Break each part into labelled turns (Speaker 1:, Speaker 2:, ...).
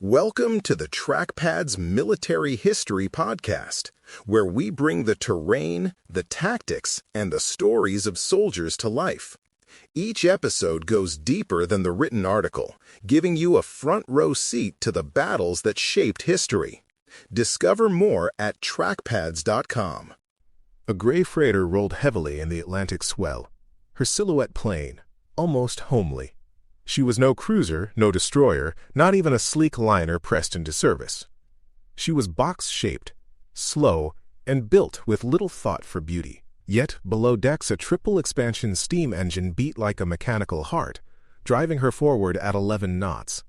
Speaker 1: Welcome to the TrackPad's Military History Podcast, where we bring the terrain, the tactics, and the stories of soldiers to life. Each episode goes deeper than the written article, giving you a front-row seat to the battles that shaped history. Discover more at trackpads.com.
Speaker 2: A gray freighter rolled heavily in the Atlantic swell, her silhouette plain, almost homely. She was no cruiser, no destroyer, not even a sleek liner pressed into service. She was box-shaped, slow, and built with little thought for beauty. Yet, below decks a triple-expansion steam engine beat like a mechanical heart, driving her forward at 11 knots.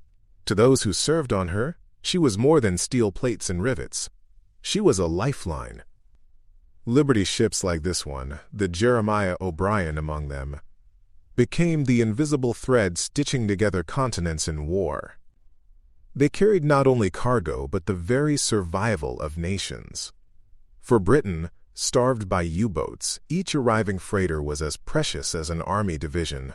Speaker 2: To those who served on her, she was more than steel plates and rivets. She was a lifeline. Liberty ships like this one, the Jeremiah O'Brien among them, became the invisible thread stitching together continents in war. They carried not only cargo, but the very survival of nations. For Britain, starved by U-boats, each arriving freighter was as precious as an army division.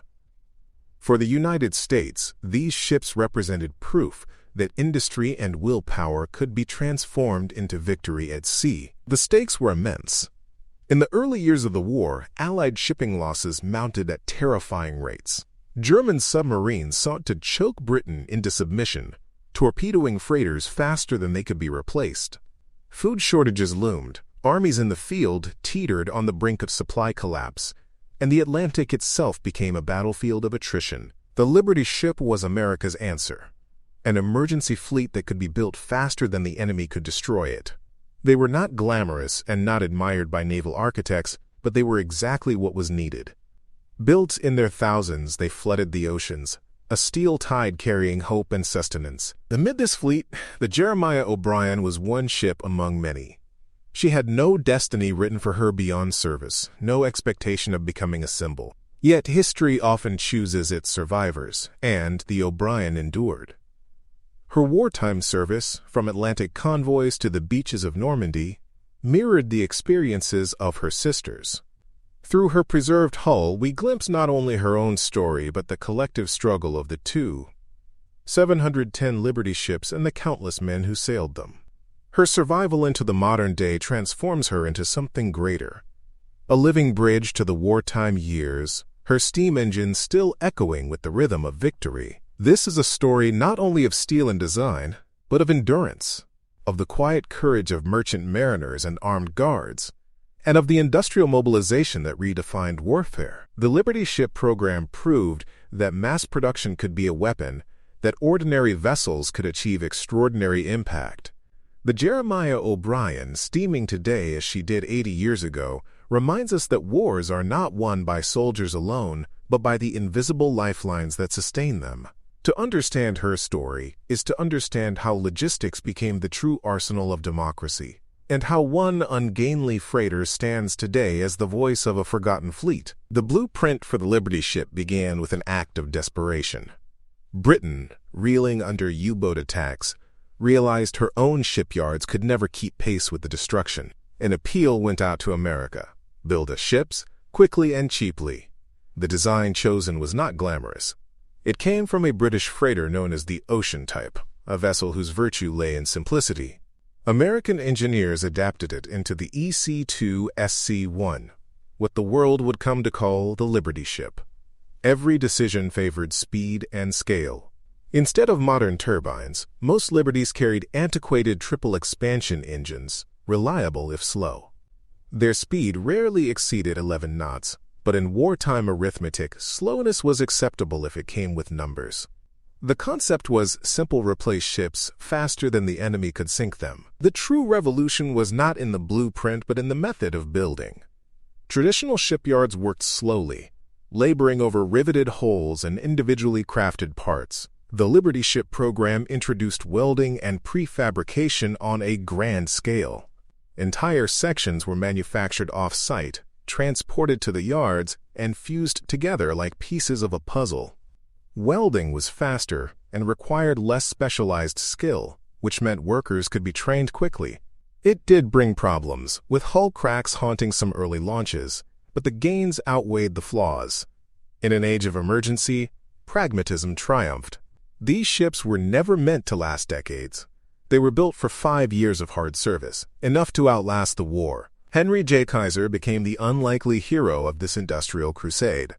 Speaker 2: For the United States, these ships represented proof that industry and willpower could be transformed into victory at sea. The stakes were immense. In the early years of the war, Allied shipping losses mounted at terrifying rates. German submarines sought to choke Britain into submission, torpedoing freighters faster than they could be replaced. Food shortages loomed, armies in the field teetered on the brink of supply collapse, and the Atlantic itself became a battlefield of attrition. The Liberty ship was America's answer, an emergency fleet that could be built faster than the enemy could destroy it. They were not glamorous and not admired by naval architects, but they were exactly what was needed. Built in their thousands, they flooded the oceans, a steel tide carrying hope and sustenance. Amid this fleet, the Jeremiah O'Brien was one ship among many. She had no destiny written for her beyond service, no expectation of becoming a symbol. Yet history often chooses its survivors, and the O'Brien endured. Her wartime service, from Atlantic convoys to the beaches of Normandy, mirrored the experiences of her sisters. Through her preserved hull, we glimpse not only her own story but the collective struggle of the 710 Liberty ships and the countless men who sailed them. Her survival into the modern day transforms her into something greater, a living bridge to the wartime years, her steam engine still echoing with the rhythm of victory. This is a story not only of steel and design, but of endurance, of the quiet courage of merchant mariners and armed guards, and of the industrial mobilization that redefined warfare. The Liberty ship program proved that mass production could be a weapon, that ordinary vessels could achieve extraordinary impact. The Jeremiah O'Brien, steaming today as she did 80 years ago, reminds us that wars are not won by soldiers alone, but by the invisible lifelines that sustain them. To understand her story is to understand how logistics became the true arsenal of democracy, and how one ungainly freighter stands today as the voice of a forgotten fleet. The blueprint for the Liberty ship began with an act of desperation. Britain, reeling under U-boat attacks, realized her own shipyards could never keep pace with the destruction. An appeal went out to America: build us ships, quickly and cheaply. The design chosen was not glamorous. It came from a British freighter known as the Ocean type, a vessel whose virtue lay in simplicity. American engineers adapted it into the EC2 SC1, what the world would come to call the Liberty ship. Every decision favored speed and scale. Instead of modern turbines, most Liberties carried antiquated triple-expansion engines, reliable if slow. Their speed rarely exceeded 11 knots, but in wartime arithmetic, slowness was acceptable if it came with numbers. The concept was simple: replace ships faster than the enemy could sink them. The true revolution was not in the blueprint but in the method of building. Traditional shipyards worked slowly, laboring over riveted holes and individually crafted parts. The Liberty ship program introduced welding and prefabrication on a grand scale. Entire sections were manufactured off-site, transported to the yards, and fused together like pieces of a puzzle. Welding was faster and required less specialized skill, which meant workers could be trained quickly. It did bring problems, with hull cracks haunting some early launches, but the gains outweighed the flaws. In an age of emergency, pragmatism triumphed. These ships were never meant to last decades. They were built for 5 years of hard service, enough to outlast the war. Henry J. Kaiser became the unlikely hero of this industrial crusade.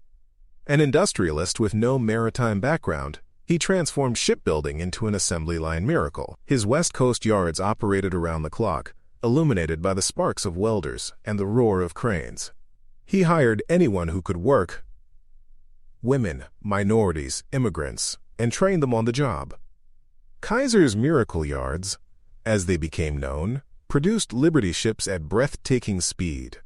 Speaker 2: An industrialist with no maritime background, he transformed shipbuilding into an assembly line miracle. His West Coast yards operated around the clock, illuminated by the sparks of welders and the roar of cranes. He hired anyone who could work, women, minorities, immigrants, and trained them on the job. Kaiser's miracle yards, as they became known, produced Liberty ships at breathtaking speed.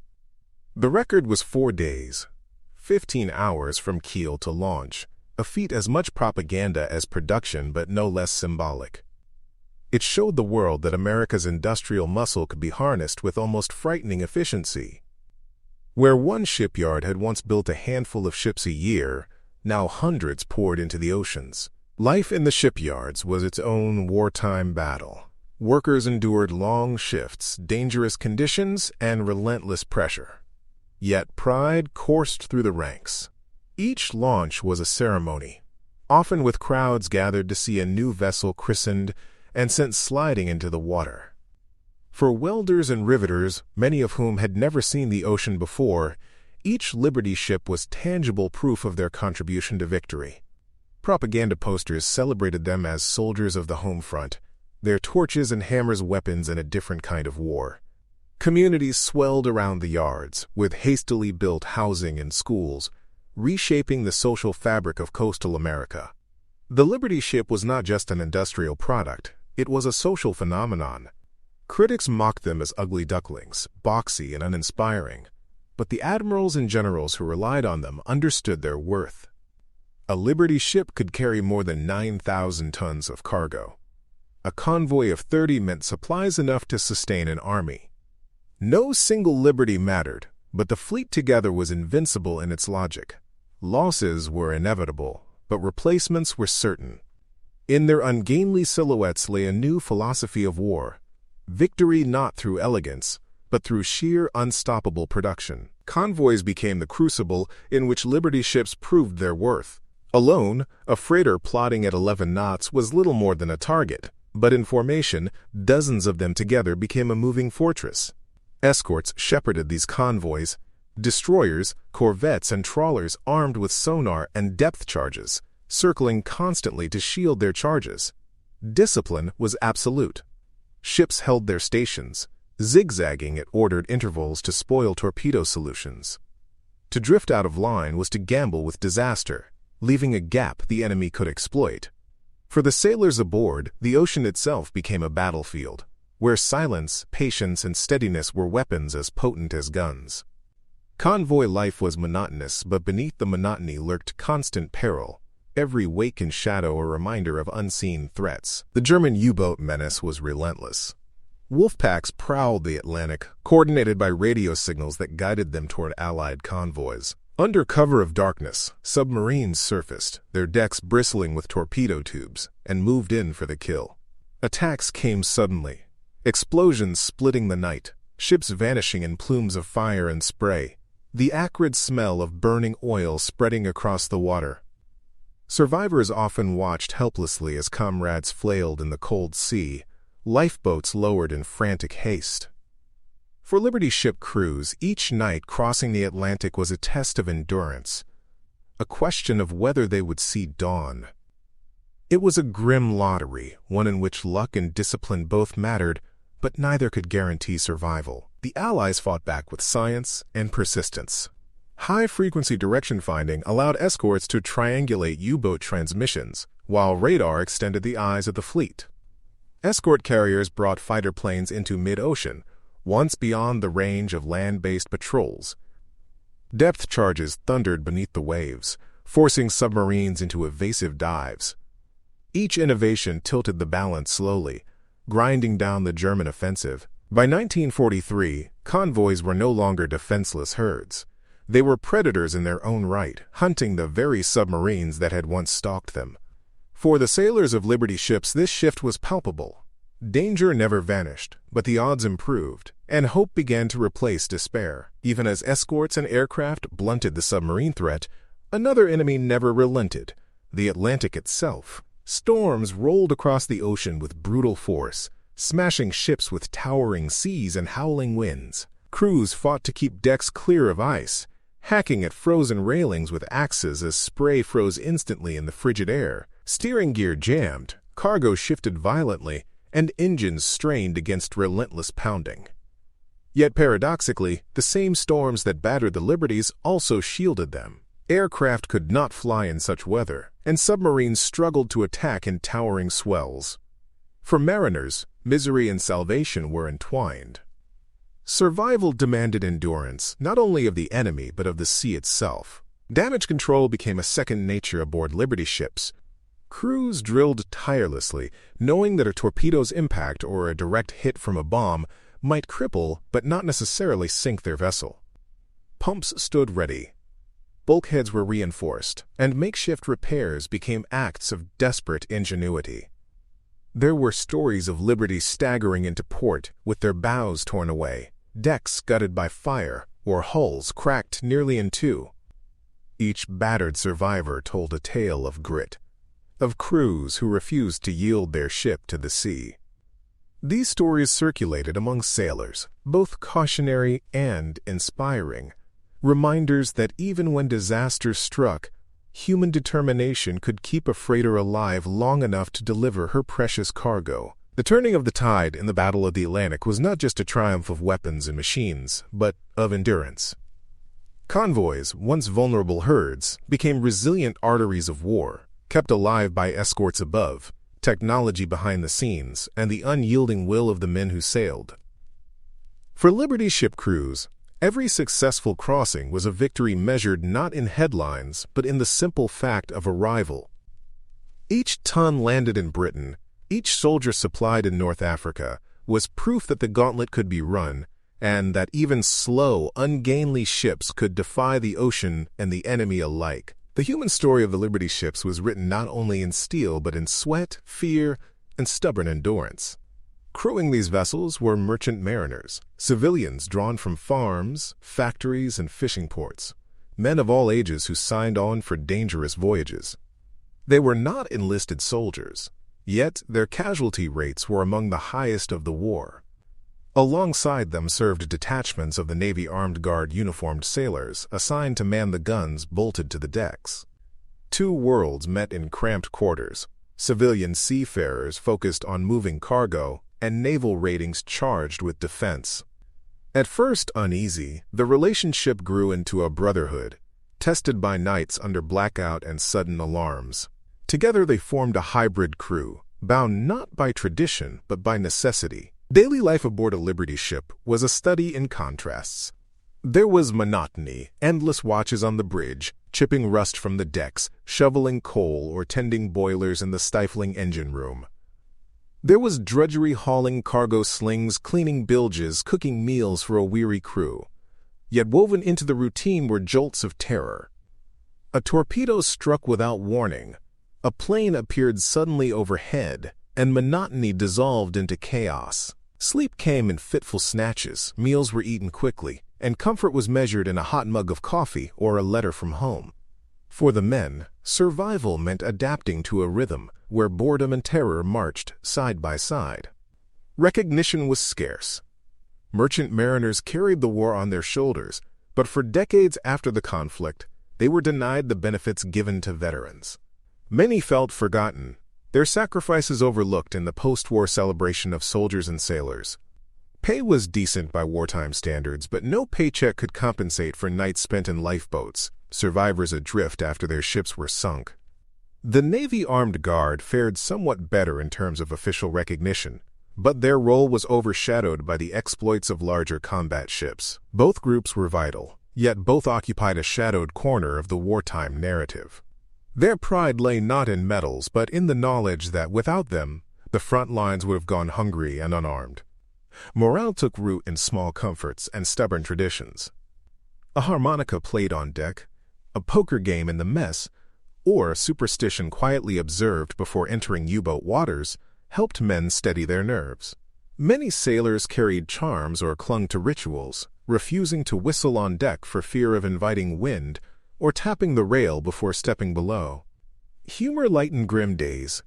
Speaker 2: The record was 4 days, 15 hours from keel to launch, a feat as much propaganda as production but no less symbolic. It showed the world that America's industrial muscle could be harnessed with almost frightening efficiency. Where one shipyard had once built a handful of ships a year, now hundreds poured into the oceans. Life in the shipyards was its own wartime battle. Workers endured long shifts, dangerous conditions, and relentless pressure. Yet pride coursed through the ranks. Each launch was a ceremony, often with crowds gathered to see a new vessel christened and sent sliding into the water. For welders and riveters, many of whom had never seen the ocean before, each Liberty ship was tangible proof of their contribution to victory. Propaganda posters celebrated them as soldiers of the home front, their torches and hammers weapons in a different kind of war. Communities swelled around the yards, with hastily built housing and schools, reshaping the social fabric of coastal America. The Liberty ship was not just an industrial product, it was a social phenomenon. Critics mocked them as ugly ducklings, boxy and uninspiring, but the admirals and generals who relied on them understood their worth. A Liberty ship could carry more than 9,000 tons of cargo. A convoy of 30 meant supplies enough to sustain an army. No single Liberty mattered, but the fleet together was invincible in its logic. Losses were inevitable, but replacements were certain. In their ungainly silhouettes lay a new philosophy of war. Victory not through elegance, but through sheer unstoppable production. Convoys became the crucible in which Liberty ships proved their worth. Alone, a freighter plodding at 11 knots was little more than a target, but in formation, dozens of them together became a moving fortress. Escorts shepherded these convoys, destroyers, corvettes, and trawlers armed with sonar and depth charges, circling constantly to shield their charges. Discipline was absolute. Ships held their stations, zigzagging at ordered intervals to spoil torpedo solutions. To drift out of line was to gamble with disaster, leaving a gap the enemy could exploit. For the sailors aboard, the ocean itself became a battlefield, where silence, patience, and steadiness were weapons as potent as guns. Convoy life was monotonous, but beneath the monotony lurked constant peril, every wake and shadow a reminder of unseen threats. The German U-boat menace was relentless. Wolfpacks prowled the Atlantic, coordinated by radio signals that guided them toward Allied convoys. Under cover of darkness, submarines surfaced, their decks bristling with torpedo tubes, and moved in for the kill. Attacks came suddenly, explosions splitting the night, ships vanishing in plumes of fire and spray, the acrid smell of burning oil spreading across the water. Survivors often watched helplessly as comrades flailed in the cold sea, lifeboats lowered in frantic haste. For Liberty ship crews, each night crossing the Atlantic was a test of endurance, a question of whether they would see dawn. It was a grim lottery, one in which luck and discipline both mattered, but neither could guarantee survival. The Allies fought back with science and persistence. High-frequency direction finding allowed escorts to triangulate U-boat transmissions, while radar extended the eyes of the fleet. Escort carriers brought fighter planes into mid-ocean, once beyond the range of land-based patrols. Depth charges thundered beneath the waves, forcing submarines into evasive dives. Each innovation tilted the balance slowly, grinding down the German offensive. By 1943, convoys were no longer defenseless herds. They were predators in their own right, hunting the very submarines that had once stalked them. For the sailors of Liberty ships, this shift was palpable. Danger never vanished, but the odds improved, and hope began to replace despair. Even as escorts and aircraft blunted the submarine threat, another enemy never relented: the Atlantic itself. Storms rolled across the ocean with brutal force, smashing ships with towering seas and howling winds. Crews fought to keep decks clear of ice, hacking at frozen railings with axes as spray froze instantly in the frigid air. Steering gear jammed, cargo shifted violently, and engines strained against relentless pounding. Yet paradoxically, the same storms that battered the Liberties also shielded them. Aircraft could not fly in such weather, and submarines struggled to attack in towering swells. For mariners, misery and salvation were entwined. Survival demanded endurance, not only of the enemy but of the sea itself. Damage control became a second nature aboard Liberty ships. Crews drilled tirelessly, knowing that a torpedo's impact or a direct hit from a bomb might cripple but not necessarily sink their vessel. Pumps stood ready. Bulkheads were reinforced, and makeshift repairs became acts of desperate ingenuity. There were stories of Liberty staggering into port with their bows torn away, decks gutted by fire, or hulls cracked nearly in two. Each battered survivor told a tale of grit, of crews who refused to yield their ship to the sea. These stories circulated among sailors, both cautionary and inspiring, reminders that even when disaster struck, human determination could keep a freighter alive long enough to deliver her precious cargo. The turning of the tide in the Battle of the Atlantic was not just a triumph of weapons and machines, but of endurance. Convoys, once vulnerable herds, became resilient arteries of war, kept alive by escorts above, technology behind the scenes, and the unyielding will of the men who sailed. For Liberty ship crews, every successful crossing was a victory measured not in headlines, but in the simple fact of arrival. Each ton landed in Britain, each soldier supplied in North Africa, was proof that the gauntlet could be run, and that even slow, ungainly ships could defy the ocean and the enemy alike. The human story of the Liberty ships was written not only in steel but in sweat, fear, and stubborn endurance. Crewing these vessels were merchant mariners, civilians drawn from farms, factories, and fishing ports, men of all ages who signed on for dangerous voyages. They were not enlisted soldiers, yet their casualty rates were among the highest of the war. Alongside them served detachments of the Navy Armed Guard uniformed sailors assigned to man the guns bolted to the decks. Two worlds met in cramped quarters, civilian seafarers focused on moving cargo, and naval ratings charged with defense. At first uneasy, the relationship grew into a brotherhood, tested by nights under blackout and sudden alarms. Together they formed a hybrid crew, bound not by tradition but by necessity. Daily life aboard a Liberty ship was a study in contrasts. There was monotony, endless watches on the bridge, chipping rust from the decks, shoveling coal or tending boilers in the stifling engine room. There was drudgery hauling cargo slings, cleaning bilges, cooking meals for a weary crew. Yet woven into the routine were jolts of terror. A torpedo struck without warning. A plane appeared suddenly overhead, and monotony dissolved into chaos. Sleep came in fitful snatches, meals were eaten quickly, and comfort was measured in a hot mug of coffee or a letter from home. For the men, survival meant adapting to a rhythm where boredom and terror marched side by side. Recognition was scarce. Merchant mariners carried the war on their shoulders, but for decades after the conflict, they were denied the benefits given to veterans. Many felt forgotten, their sacrifices overlooked in the post-war celebration of soldiers and sailors. Pay was decent by wartime standards, but no paycheck could compensate for nights spent in lifeboats, survivors adrift after their ships were sunk. The Navy Armed Guard fared somewhat better in terms of official recognition, but their role was overshadowed by the exploits of larger combat ships. Both groups were vital, yet both occupied a shadowed corner of the wartime narrative. Their pride lay not in medals, but in the knowledge that without them, the front lines would have gone hungry and unarmed. Morale took root in small comforts and stubborn traditions. A harmonica played on deck, a poker game in the mess, or a superstition quietly observed before entering U-boat waters helped men steady their nerves. Many sailors carried charms or clung to rituals, refusing to whistle on deck for fear of inviting wind or tapping the rail before stepping below. Humor lightened grim days,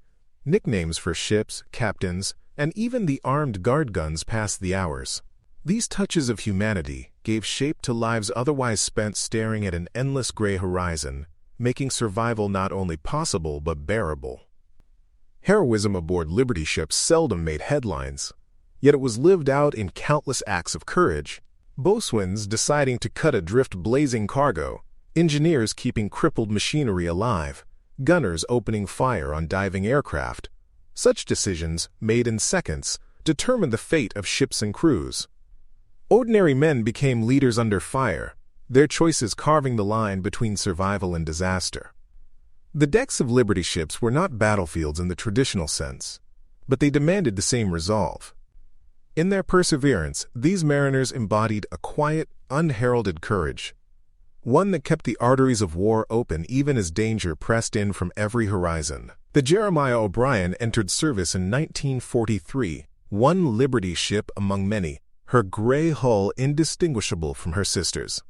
Speaker 2: Nicknames for ships, captains, and even the armed guard guns passed the hours. These touches of humanity gave shape to lives otherwise spent staring at an endless gray horizon, making survival not only possible but bearable. Heroism aboard Liberty ships seldom made headlines, yet it was lived out in countless acts of courage. Boatswains deciding to cut adrift blazing cargo, engineers keeping crippled machinery alive, gunners opening fire on diving aircraft. Such decisions, made in seconds, determined the fate of ships and crews. Ordinary men became leaders under fire, their choices carving the line between survival and disaster. The decks of Liberty ships were not battlefields in the traditional sense, but they demanded the same resolve. In their perseverance, these mariners embodied a quiet, unheralded courage, one that kept the arteries of war open even as danger pressed in from every horizon. The Jeremiah O'Brien entered service in 1943, one Liberty ship among many, her gray hull indistinguishable from her sisters.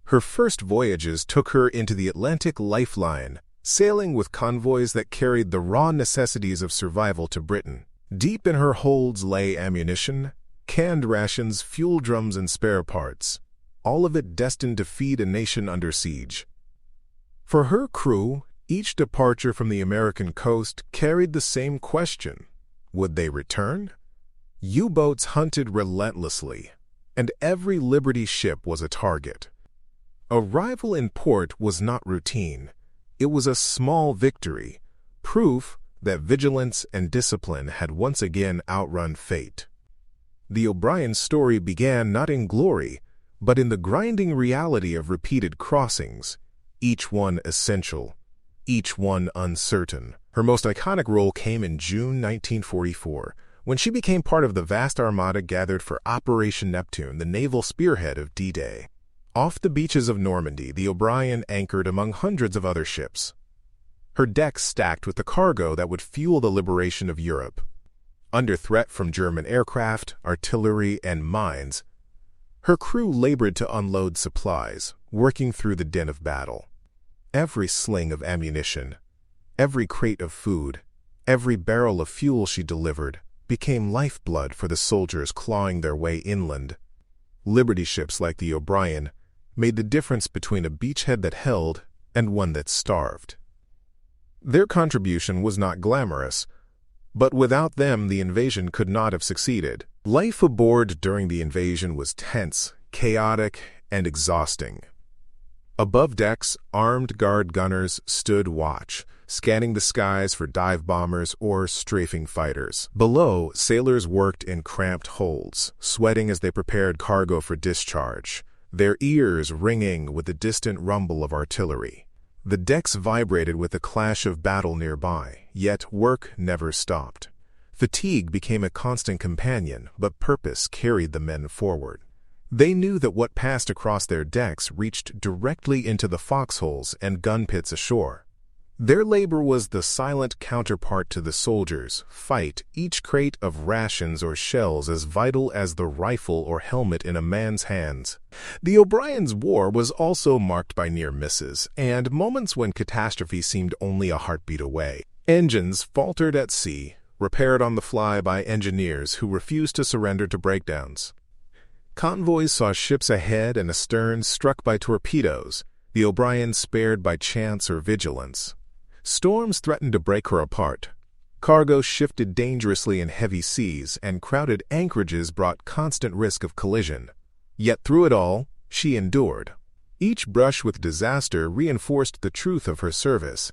Speaker 2: Her first voyages took her into the Atlantic lifeline, sailing with convoys that carried the raw necessities of survival to Britain. Deep in her holds lay ammunition, canned rations, fuel drums, and spare parts, all of it destined to feed a nation under siege. For her crew, each departure from the American coast carried the same question: would they return? U-boats hunted relentlessly, and every Liberty ship was a target. Arrival in port was not routine. It was a small victory, proof that vigilance and discipline had once again outrun fate. The O'Brien story began not in glory, but in the grinding reality of repeated crossings, each one essential, each one uncertain. Her most iconic role came in June 1944, when she became part of the vast armada gathered for Operation Neptune, the naval spearhead of D-Day. Off the beaches of Normandy, the O'Brien anchored among hundreds of other ships, her decks stacked with the cargo that would fuel the liberation of Europe. Under threat from German aircraft, artillery, and mines, her crew labored to unload supplies, working through the din of battle. Every sling of ammunition, every crate of food, every barrel of fuel she delivered became lifeblood for the soldiers clawing their way inland. Liberty ships like the O'Brien made the difference between a beachhead that held and one that starved. Their contribution was not glamorous, but without them the invasion could not have succeeded. Life aboard during the invasion was tense, chaotic, and exhausting. Above decks, armed guard gunners stood watch, scanning the skies for dive bombers or strafing fighters. Below, sailors worked in cramped holds, sweating as they prepared cargo for discharge, their ears ringing with the distant rumble of artillery. The decks vibrated with the clash of battle nearby, yet work never stopped. Fatigue became a constant companion, but purpose carried the men forward. They knew that what passed across their decks reached directly into the foxholes and gun pits ashore. Their labor was the silent counterpart to the soldiers' fight, each crate of rations or shells as vital as the rifle or helmet in a man's hands. The O'Brien's war was also marked by near misses and moments when catastrophe seemed only a heartbeat away. Engines faltered at sea, repaired on the fly by engineers who refused to surrender to breakdowns. Convoys saw ships ahead and astern struck by torpedoes, the O'Brien spared by chance or vigilance. Storms threatened to break her apart. Cargo shifted dangerously in heavy seas, and crowded anchorages brought constant risk of collision. Yet through it all, she endured. Each brush with disaster reinforced the truth of her service.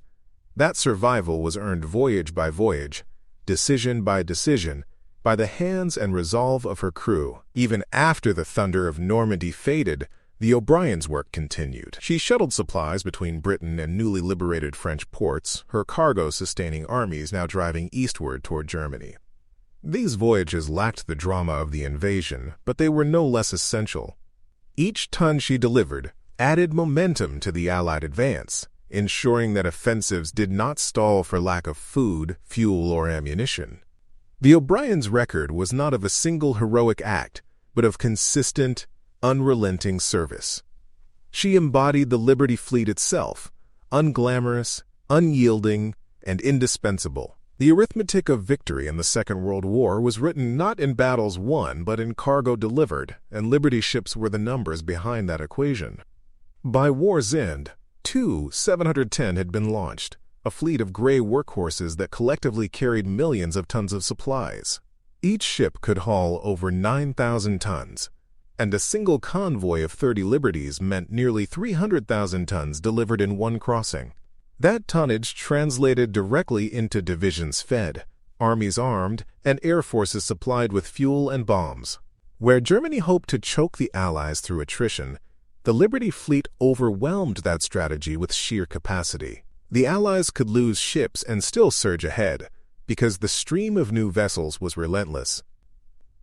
Speaker 2: That survival was earned voyage by voyage, decision by decision, by the hands and resolve of her crew. Even after the thunder of Normandy faded, the O'Brien's work continued. She shuttled supplies between Britain and newly liberated French ports, her cargo sustaining armies now driving eastward toward Germany. These voyages lacked the drama of the invasion, but they were no less essential. Each ton she delivered added momentum to the Allied advance, ensuring that offensives did not stall for lack of food, fuel, or ammunition. The O'Brien's record was not of a single heroic act, but of consistent, unrelenting service. She embodied the Liberty Fleet itself, unglamorous, unyielding, and indispensable. The arithmetic of victory in the Second World War was written not in battles won but in cargo delivered, and Liberty ships were the numbers behind that equation. By war's end, two 710 had been launched, a fleet of gray workhorses that collectively carried millions of tons of supplies. Each ship could haul over 9,000 tons, and a single convoy of 30 Liberties meant nearly 300,000 tons delivered in one crossing. That tonnage translated directly into divisions fed, armies armed, and air forces supplied with fuel and bombs. Where Germany hoped to choke the Allies through attrition, the Liberty fleet overwhelmed that strategy with sheer capacity. The Allies could lose ships and still surge ahead, because the stream of new vessels was relentless.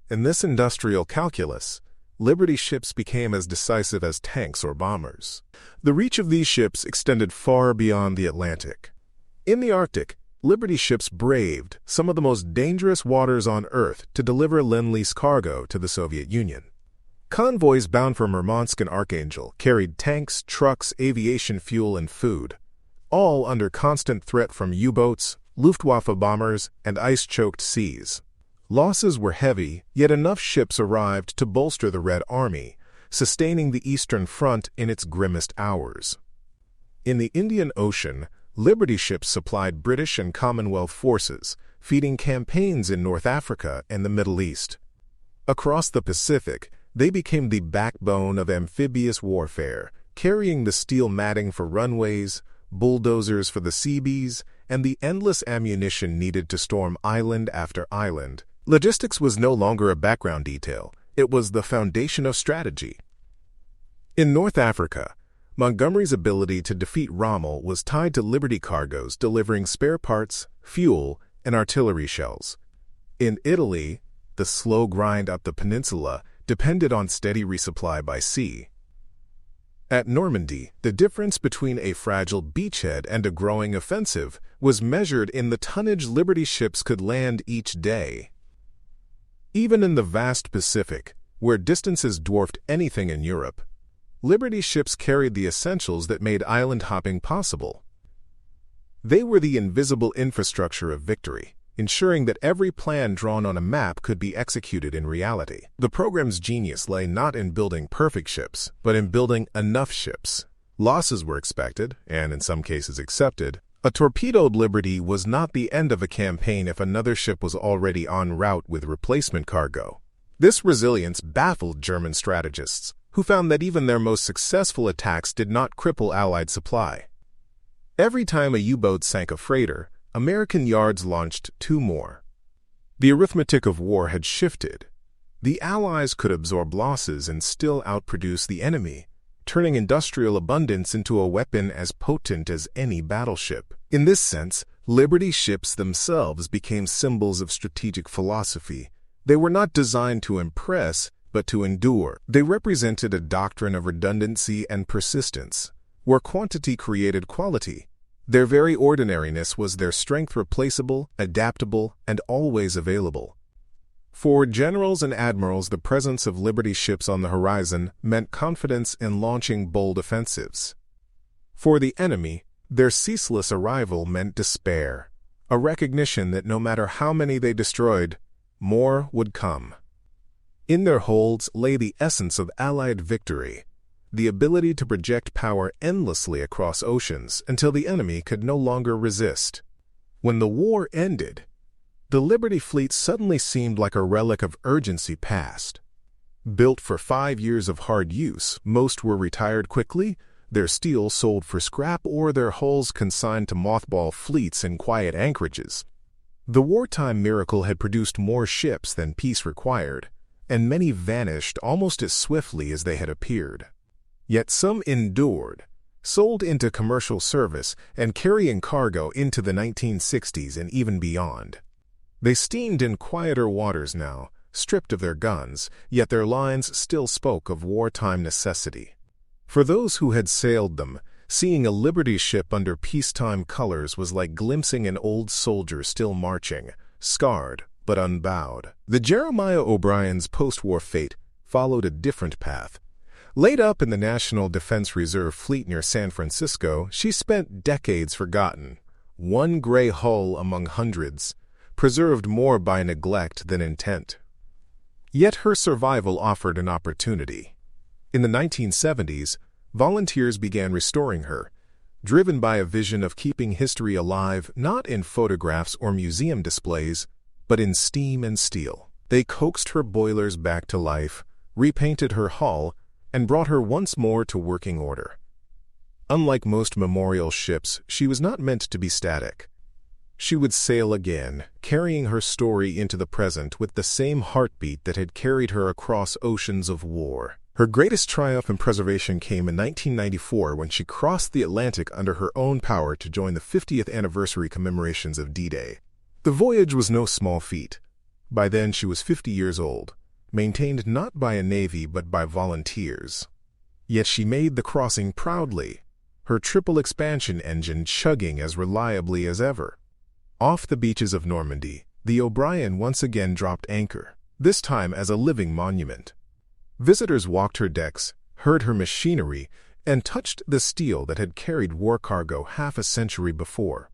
Speaker 2: In this industrial calculus, Liberty ships became as decisive as tanks or bombers. The reach of these ships extended far beyond the Atlantic. In the Arctic, Liberty ships braved some of the most dangerous waters on Earth to deliver Lend-Lease cargo to the Soviet Union. Convoys bound for Murmansk and Archangel carried tanks, trucks, aviation fuel, and food, all under constant threat from U-boats, Luftwaffe bombers, and ice-choked seas. Losses were heavy, yet enough ships arrived to bolster the Red Army, sustaining the Eastern Front in its grimmest hours. In the Indian Ocean, Liberty ships supplied British and Commonwealth forces, feeding campaigns in North Africa and the Middle East. Across the Pacific, they became the backbone of amphibious warfare, carrying the steel matting for runways, bulldozers for the Seabees, and the endless ammunition needed to storm island after island. Logistics was no longer a background detail, it was the foundation of strategy. In North Africa, Montgomery's ability to defeat Rommel was tied to Liberty cargoes delivering spare parts, fuel, and artillery shells. In Italy, the slow grind up the peninsula depended on steady resupply by sea. At Normandy, the difference between a fragile beachhead and a growing offensive was measured in the tonnage Liberty ships could land each day. Even in the vast Pacific, where distances dwarfed anything in Europe, Liberty ships carried the essentials that made island hopping possible. They were the invisible infrastructure of victory, ensuring that every plan drawn on a map could be executed in reality. The program's genius lay not in building perfect ships, but in building enough ships. Losses were expected, and in some cases accepted. A torpedoed Liberty was not the end of a campaign if another ship was already en route with replacement cargo. This resilience baffled German strategists, who found that even their most successful attacks did not cripple Allied supply. Every time a U-boat sank a freighter, American yards launched two more. The arithmetic of war had shifted. The Allies could absorb losses and still outproduce the enemy, turning industrial abundance into a weapon as potent as any battleship. In this sense, Liberty ships themselves became symbols of strategic philosophy. They were not designed to impress, but to endure. They represented a doctrine of redundancy and persistence, where quantity created quality. Their very ordinariness was their strength replaceable, adaptable, and always available. For generals and admirals, the presence of Liberty ships on the horizon meant confidence in launching bold offensives. For the enemy, their ceaseless arrival meant despair, a recognition that no matter how many they destroyed, more would come. In their holds lay the essence of Allied victory, the ability to project power endlessly across oceans until the enemy could no longer resist. When the war ended, the Liberty fleet suddenly seemed like a relic of urgency past. Built for 5 years of hard use, most were retired quickly, their steel sold for scrap, or their hulls consigned to mothball fleets in quiet anchorages. The wartime miracle had produced more ships than peace required, and many vanished almost as swiftly as they had appeared. Yet some endured, sold into commercial service, and carrying cargo into the 1960s and even beyond. They steamed in quieter waters now, stripped of their guns, yet their lines still spoke of wartime necessity. For those who had sailed them, seeing a Liberty ship under peacetime colors was like glimpsing an old soldier still marching, scarred but unbowed. The Jeremiah O'Brien's post-war fate followed a different path. Laid up in the National Defense Reserve Fleet near San Francisco, she spent decades forgotten, one gray hull among hundreds, preserved more by neglect than intent. Yet her survival offered an opportunity. In the 1970s, volunteers began restoring her, driven by a vision of keeping history alive not in photographs or museum displays, but in steam and steel. They coaxed her boilers back to life, repainted her hull, and brought her once more to working order. Unlike most memorial ships, she was not meant to be static. She would sail again, carrying her story into the present with the same heartbeat that had carried her across oceans of war. Her greatest triumph in preservation came in 1994 when she crossed the Atlantic under her own power to join the 50th anniversary commemorations of D-Day. The voyage was no small feat. By then she was 50 years old, maintained not by a navy but by volunteers. Yet she made the crossing proudly, her triple expansion engine chugging as reliably as ever. Off the beaches of Normandy, the O'Brien once again dropped anchor, this time as a living monument. Visitors walked her decks, heard her machinery, and touched the steel that had carried war cargo half a century before.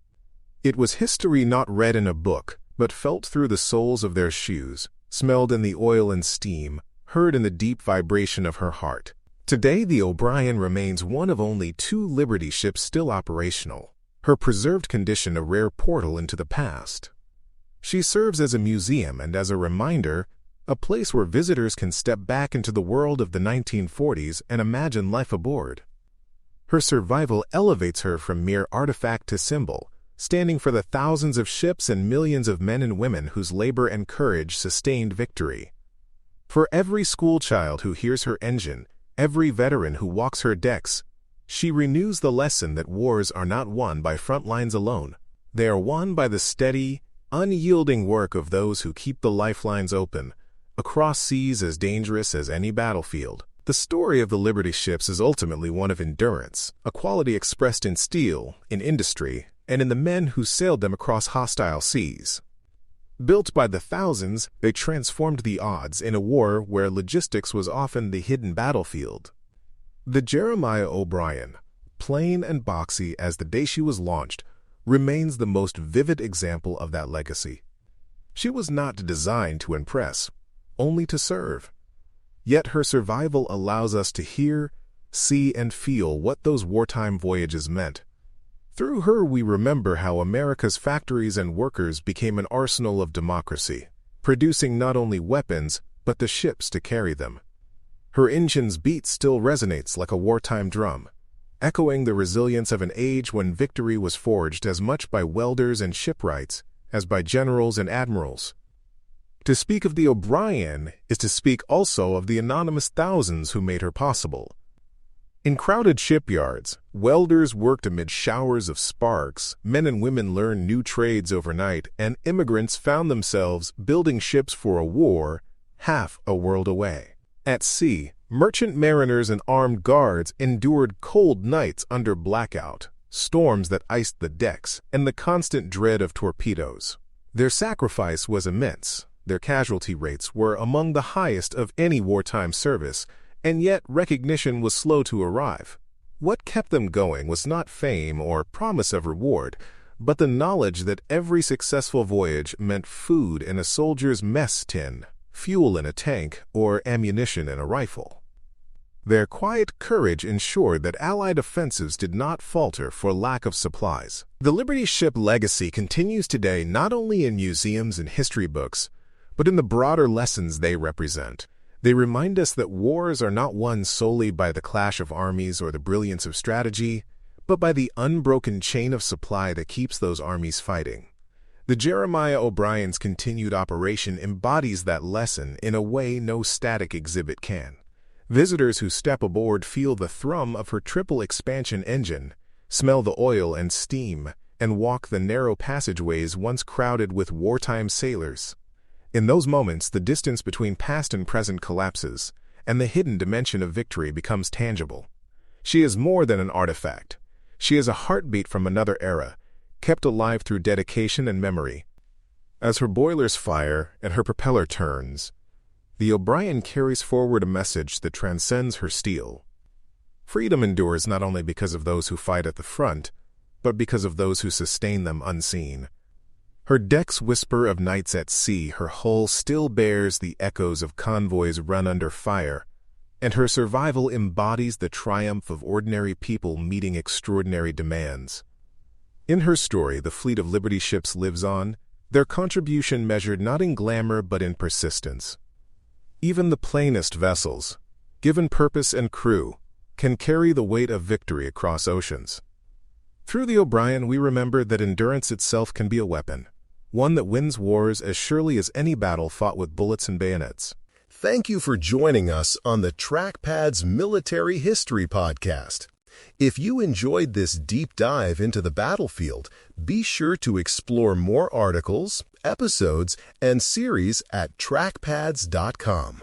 Speaker 2: It was history not read in a book, but felt through the soles of their shoes, smelled in the oil and steam, heard in the deep vibration of her heart. Today, the O'Brien remains one of only 2 Liberty ships still operational, her preserved condition a rare portal into the past. She serves as a museum and as a reminder, a place where visitors can step back into the world of the 1940s and imagine life aboard. Her survival elevates her from mere artifact to symbol, standing for the thousands of ships and millions of men and women whose labor and courage sustained victory. For every schoolchild who hears her engine, every veteran who walks her decks, she renews the lesson that wars are not won by front lines alone. They are won by the steady, unyielding work of those who keep the lifelines open, across seas as dangerous as any battlefield. The story of the Liberty ships is ultimately one of endurance, a quality expressed in steel, in industry, and in the men who sailed them across hostile seas. Built by the thousands, they transformed the odds in a war where logistics was often the hidden battlefield. The Jeremiah O'Brien, plain and boxy as the day she was launched, remains the most vivid example of that legacy. She was not designed to impress, only to serve. Yet her survival allows us to hear, see, and feel what those wartime voyages meant. Through her we remember how America's factories and workers became an arsenal of democracy, producing not only weapons, but the ships to carry them. Her engine's beat still resonates like a wartime drum, echoing the resilience of an age when victory was forged as much by welders and shipwrights as by generals and admirals. To speak of the O'Brien is to speak also of the anonymous thousands who made her possible. In crowded shipyards, welders worked amid showers of sparks, men and women learned new trades overnight, and immigrants found themselves building ships for a war half a world away. At sea, merchant mariners and armed guards endured cold nights under blackout, storms that iced the decks, and the constant dread of torpedoes. Their sacrifice was immense. Their casualty rates were among the highest of any wartime service, and yet recognition was slow to arrive. What kept them going was not fame or promise of reward, but the knowledge that every successful voyage meant food in a soldier's mess tin, fuel in a tank, or ammunition in a rifle. Their quiet courage ensured that Allied offensives did not falter for lack of supplies. The Liberty ship legacy continues today not only in museums and history books, but in the broader lessons they represent. They remind us that wars are not won solely by the clash of armies or the brilliance of strategy, but by the unbroken chain of supply that keeps those armies fighting. The Jeremiah O'Brien's continued operation embodies that lesson in a way no static exhibit can. Visitors who step aboard feel the thrum of her triple expansion engine, smell the oil and steam, and walk the narrow passageways once crowded with wartime sailors. In those moments, the distance between past and present collapses, and the hidden dimension of victory becomes tangible. She is more than an artifact. She is a heartbeat from another era, kept alive through dedication and memory. As her boilers fire and her propeller turns, the O'Brien carries forward a message that transcends her steel. Freedom endures not only because of those who fight at the front, but because of those who sustain them unseen. Her decks whisper of nights at sea, her hull still bears the echoes of convoys run under fire, and her survival embodies the triumph of ordinary people meeting extraordinary demands. In her story, the fleet of Liberty ships lives on, their contribution measured not in glamour but in persistence. Even the plainest vessels, given purpose and crew, can carry the weight of victory across oceans. Through the O'Brien, we remember that endurance itself can be a weapon, one that wins wars as surely as any battle fought with bullets and bayonets.
Speaker 1: Thank you for joining us on the TrackPad's Military History Podcast. If you enjoyed this deep dive into the battlefield, be sure to explore more articles, episodes, and series at trackpads.com.